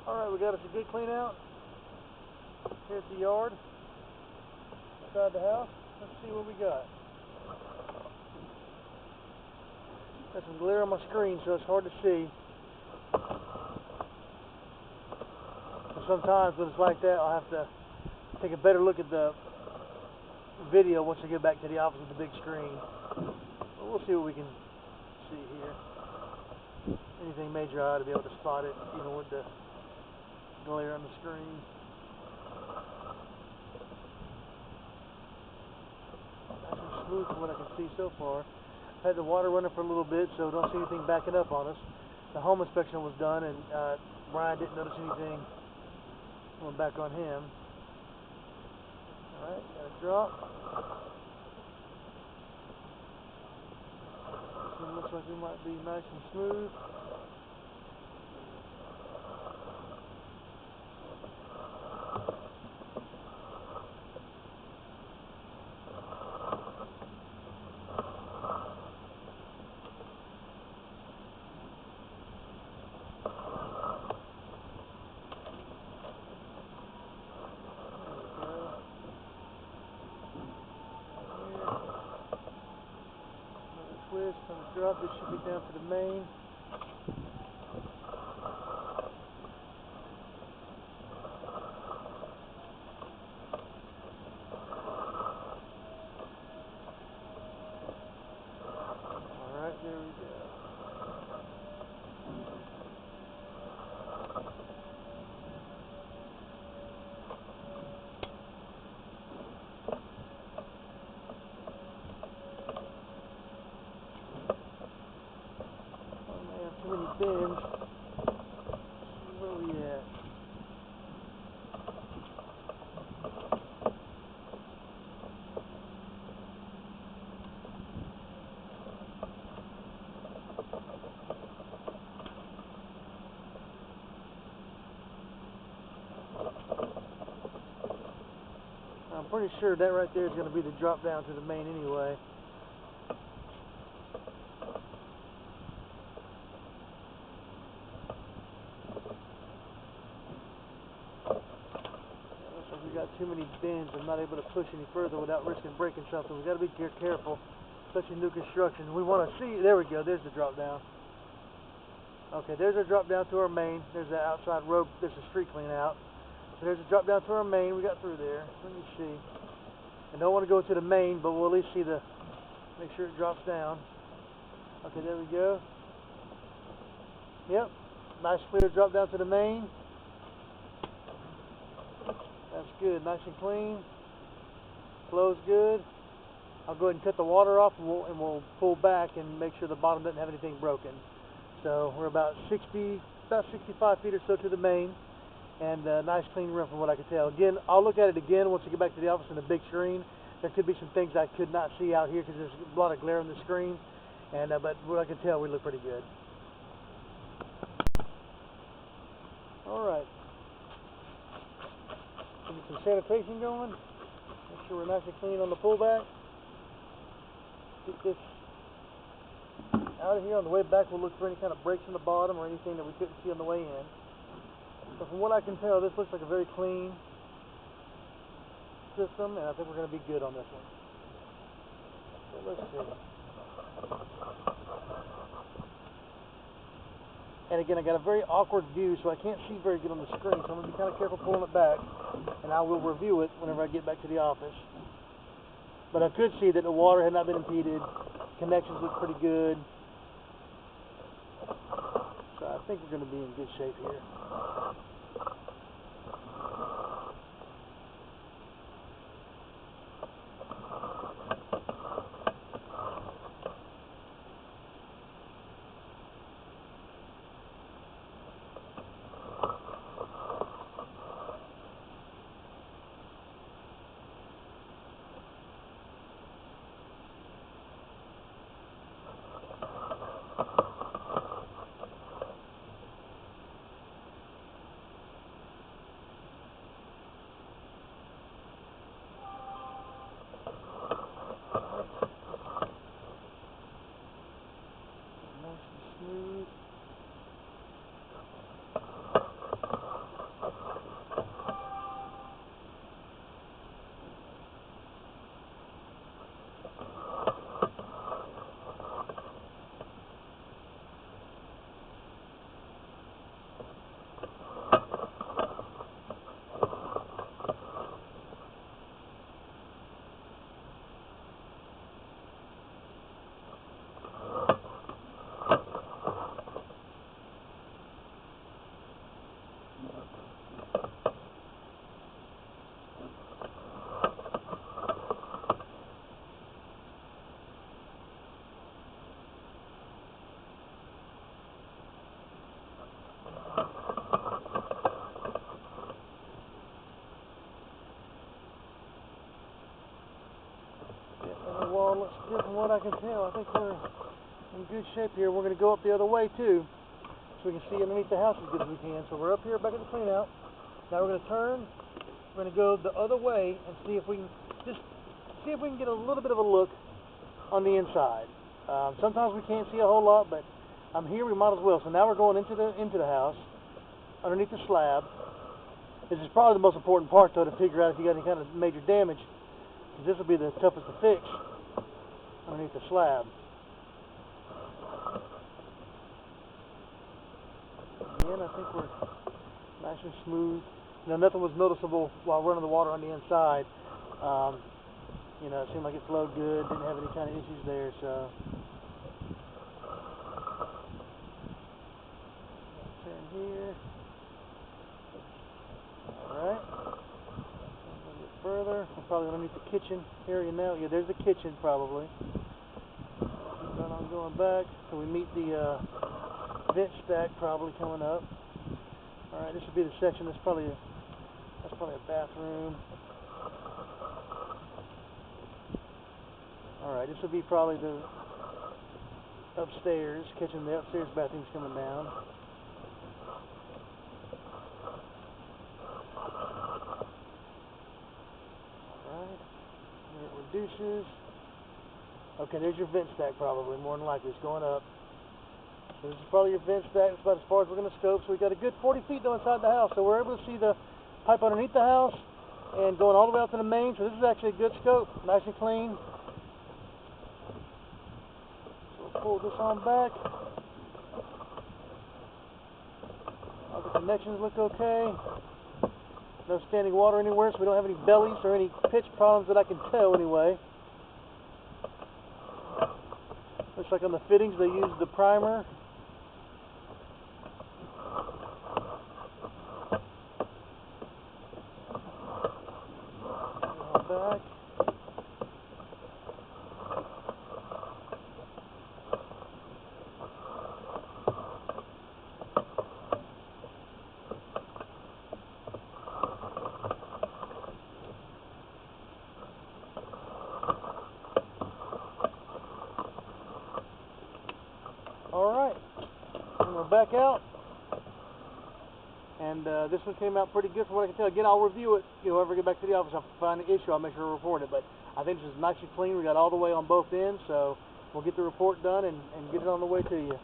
Alright, we got us a good clean out here at the yard, inside the house. Let's see what we got. Got some glare on my screen, so it's hard to see. So sometimes when it's like that, I'll have to take a better look at the video once I get back to the office with the big screen. But we'll see what we can see here. Anything major, I ought to be able to spot it, even with the glare on the screen. Nice and smooth from what I can see so far. I've had the water running for a little bit, so don't see anything backing up on us. The home inspection was done, and Brian didn't notice anything going back on him. Alright, got a drop. This one looks like it might be nice and smooth. Twist on the drop. This should be down to the main. Alright, there we go. Too many bends. Where are we at? I'm pretty sure that right there is going to be the drop down to the main anyway. We got too many bends. I'm not able to push any further without risking breaking something. We've got to be careful, especially new construction. We want to see, there we go, there's the drop down. Okay, there's a drop down to our main. There's the outside road, there's a street clean out. So there's a drop down to our main. We got through there. Let me see. I don't want to go to the main, but we'll at least see the, make sure it drops down. Okay, there we go. Yep, nice clear drop down to the main. That's good, nice and clean. Flow's good. I'll go ahead and cut the water off, and we'll pull back and make sure the bottom doesn't have anything broken. So we're about 65 feet or so to the main, and a nice clean rim from what I can tell. Again, I'll look at it again once I get back to the office in the big screen. There could be some things I could not see out here because there's a lot of glare on the screen, and but what I can tell, we look pretty good. All right. Get some sanitation going. Make sure we're nice and clean on the pullback. Get this out of here. On the way back, we'll look for any kind of breaks in the bottom or anything that we couldn't see on the way in. So from what I can tell, this looks like a very clean system, and I think we're going to be good on this one. So let's see. And again, I got a very awkward view, so I can't see very good on the screen, so I'm going to be kind of careful pulling it back, and I will review it whenever I get back to the office. But I could see that the water had not been impeded, connections look pretty good, so I think we're going to be in good shape here. from what I can tell, I think we're in good shape here. We're going to go up the other way too, so we can see underneath the house as good as we can. So we're up here back at the clean out. Now we're going to turn. We're going to go the other way and see if we can get a little bit of a look on the inside. Sometimes we can't see a whole lot, but I'm here. We might as well. So now we're going into the house, underneath the slab. This is probably the most important part, though, to figure out if you got any kind of major damage, because this will be the toughest to fix underneath the slab. Again, I think we're nice and smooth. You know, nothing was noticeable while running the water on the inside. You know, it seemed like it flowed good, didn't have any kind of issues there, so. Turn here. Alright. A little bit further. We're probably underneath the kitchen area now. Yeah, there's the kitchen probably. Keep on going back. So we meet the vent stack probably coming up. Alright, this would be the section that's probably a bathroom. Alright, this would be probably the upstairs, catching the upstairs bathrooms coming down. Alright, there it reduces. Okay, there's your vent stack probably, more than likely. It's going up. So this is probably your vent stack. It's about as far as we're going to scope. So we've got a good 40 feet though inside the house. So we're able to see the pipe underneath the house and going all the way out to the main. So this is actually a good scope, nice and clean. Pull this on back. All the connections look okay. No standing water anywhere, so we don't have any bellies or any pitch problems that I can tell anyway. Looks like on the fittings they used the primer. Back. Alright, and we're back out, and this one came out pretty good from what I can tell. Again, I'll review it, you know, whenever I get back to the office. If I find an issue, I'll make sure to report it, but I think this is nice and clean. We got all the way on both ends, so we'll get the report done and get it on the way to you.